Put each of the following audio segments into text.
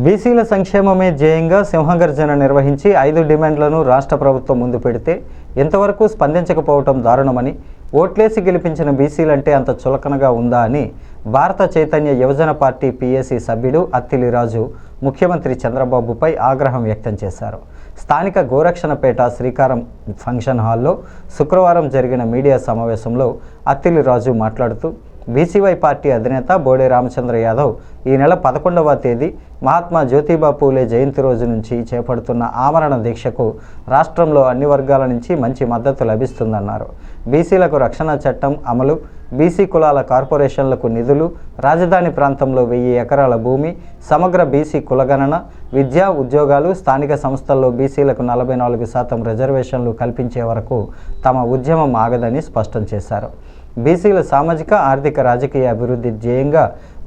బీసీల సంక్షేమమే ధ్యేయంగా సింహగర్జన నిర్వహించి 5 డిమాండ్లను రాష్ట్ర ప్రభుత్వం ముందు పెడితే ఎంతవరకు స్పందించకపోవటం దారుణమని, ఓట్లేసి గెలిపించిన బీసీలంటే అంత చులకనగా ఉందా అని భారత చైతన్య యువజన పార్టీ పీఏసీ సభ్యుడు అత్తిలి రాజు ముఖ్యమంత్రి చంద్రబాబుపై ఆగ్రహం వ్యక్తం చేశారు. స్థానిక గోరక్షణపేట శ్రీకారం ఫంక్షన్ హాల్లో శుక్రవారం జరిగిన మీడియా సమావేశంలో అత్తిలి రాజు మాట్లాడుతూ, బీసీవై పార్టీ అధినేత బోడే రామచంద్ర యాదవ్ ఈ నెల 11వ తేదీ మహాత్మా జ్యోతిబా పూలే జయంతి రోజు నుంచి చేపడుతున్న ఆమరణ దీక్షకు రాష్ట్రంలో అన్ని వర్గాల నుంచి మంచి మద్దతు లభిస్తుందన్నారు. బీసీలకు రక్షణ చట్టం అమలు, బీసీ కులాల కార్పొరేషన్లకు నిధులు, రాజధాని ప్రాంతంలో 1000 ఎకరాల భూమి, సమగ్ర బీసీ కులగణన, విద్యా ఉద్యోగాలు, స్థానిక సంస్థల్లో బీసీలకు 44% రిజర్వేషన్లు కల్పించే వరకు తమ ఉద్యమం ఆగదని స్పష్టం చేశారు. బీసీల సామాజిక, ఆర్థిక, రాజకీయ అభివృద్ధి ధ్యేయంగా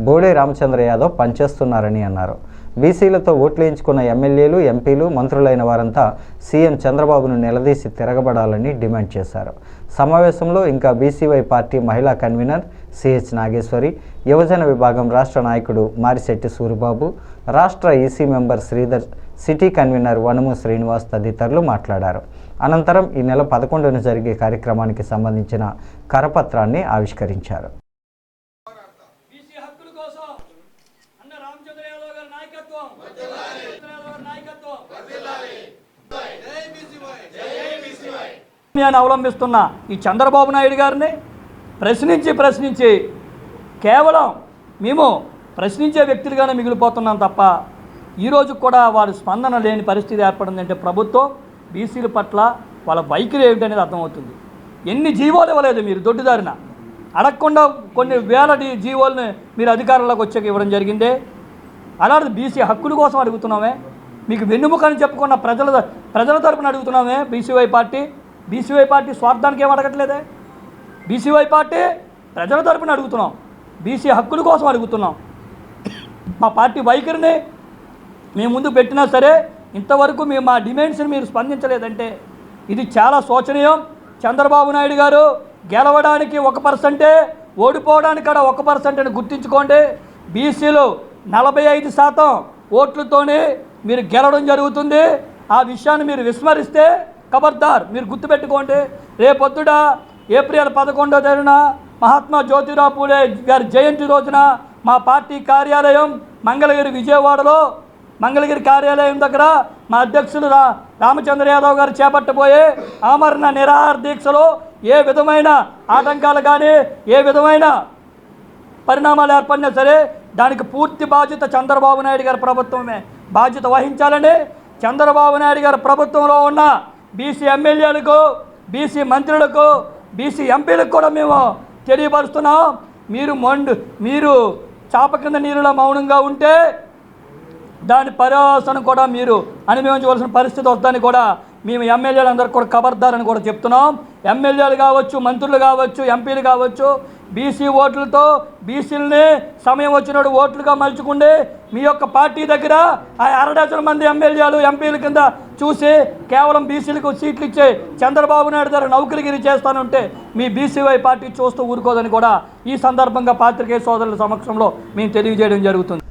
బోడే రామచంద్ర యాదవ్ పనిచేస్తున్నారని అన్నారు. బీసీలతో ఓట్లేయించుకున్న ఎమ్మెల్యేలు, ఎంపీలు, మంత్రులైన వారంతా సీఎం చంద్రబాబును నిలదీసి తిరగబడాలని డిమాండ్ చేశారు. సమావేశంలో ఇంకా బీసీవై పార్టీ మహిళా కన్వీనర్ సిహెచ్ నాగేశ్వరి, యువజన విభాగం రాష్ట్ర నాయకుడు మారిశెట్టి సూరిబాబు, రాష్ట్ర EC member Sridhar, city convener Vanamu Srinivas తదితరులు మాట్లాడారు. అనంతరం ఈ నెల 11న జరిగే కార్యక్రమానికి సంబంధించిన కరపత్రాన్ని ఆవిష్కరించారు. అవలంబిస్తున్న ఈ చంద్రబాబు నాయుడు గారిని ప్రశ్నించి కేవలం మేము ప్రశ్నించే వ్యక్తులుగానే మిగిలిపోతున్నాం తప్ప ఈరోజు కూడా వారి స్పందన లేని పరిస్థితి ఏర్పడిందంటే ప్రభుత్వం బీసీల పట్ల వాళ్ళ వైఖరి ఏమిటనేది అర్థమవుతుంది. ఎన్ని జీవోలు ఇవ్వలేదు మీరు దొడ్డిదారిన, అడగకుండా కొన్ని వేల జీవోలను మీరు అధికారంలోకి వచ్చాక ఇవ్వడం జరిగిందే. అలాంటి బీసీ హక్కుల కోసం అడుగుతున్నామే, మీకు వెన్నుముకని చెప్పుకున్న ప్రజల తరపున అడుగుతున్నామే. బీసీవై పార్టీ స్వార్థానికి ఏం అడగట్లేదే. బీసీవై పార్టీ ప్రజల తరపున అడుగుతున్నాం, బీసీ హక్కుల కోసం అడుగుతున్నాం. మా పార్టీ వైఖరిని మేము ముందు పెట్టినా సరే ఇంతవరకు మేము మా డిమాండ్స్ని మీరు స్పందించలేదంటే ఇది చాలా శోచనీయం. చంద్రబాబు నాయుడు గారు గెలవడానికి 1%, ఓడిపోవడానికి కూడా 1% అని గుర్తించుకోండి. బీసీలు 45% ఓట్లతోనే మీరు గెలవడం జరుగుతుంది. ఆ విషయాన్ని మీరు విస్మరిస్తే ఖబర్దార్, మీరు గుర్తుపెట్టుకోండి. రేపొద్దుట ఏప్రిల్ 11వ తేదీన మహాత్మా జ్యోతిరావు పూలే గారి జయంతి రోజున మా పార్టీ కార్యాలయం విజయవాడలో మంగళగిరి కార్యాలయం దగ్గర మా అధ్యక్షులు రామచంద్ర యాదవ్ గారు చేపట్టబోయే ఆమరణ నిరాహార దీక్షలో ఏ విధమైన ఆటంకాలు కానీ ఏ విధమైన పరిణామాలు ఏర్పడినా సరే దానికి పూర్తి బాధ్యత చంద్రబాబు నాయుడు గారి ప్రభుత్వమే బాధ్యత వహించాలని చంద్రబాబు నాయుడు గారి ప్రభుత్వంలో ఉన్న బీసీ ఎమ్మెల్యేలకు, బీసీ మంత్రులకు, బీసీ ఎంపీలకు కూడా మేము తెలియపరుస్తున్నాం. మీరు చాప కింద నీరులో మౌనంగా ఉంటే దాని పర్యవసనం కూడా మీరు అనుభవించవలసిన పరిస్థితి వస్తుందని కూడా మేము ఎమ్మెల్యేలందరికీ కూడా ఖబర్దారని కూడా చెప్తున్నాం. ఎమ్మెల్యేలు కావచ్చు, మంత్రులు కావచ్చు, ఎంపీలు కావచ్చు, బీసీ ఓట్లతో బీసీలని సమయం వచ్చినప్పుడు ఓట్లుగా మలుచుకుంటే మీ యొక్క పార్టీ దగ్గర ఆ 60 మంది ఎమ్మెల్యేలు, ఎంపీల కింద చూసి కేవలం బీసీలకు సీట్లు ఇచ్చే చంద్రబాబు నాయుడు గారు నౌకరిగిరి చేస్తానంటే మీ బీసీవై పార్టీ చూస్తూ ఊరుకోదని కూడా ఈ సందర్భంగా పాత్రికేయ సోదరుల సమక్షంలో మేము తెలియజేయడం జరుగుతుంది.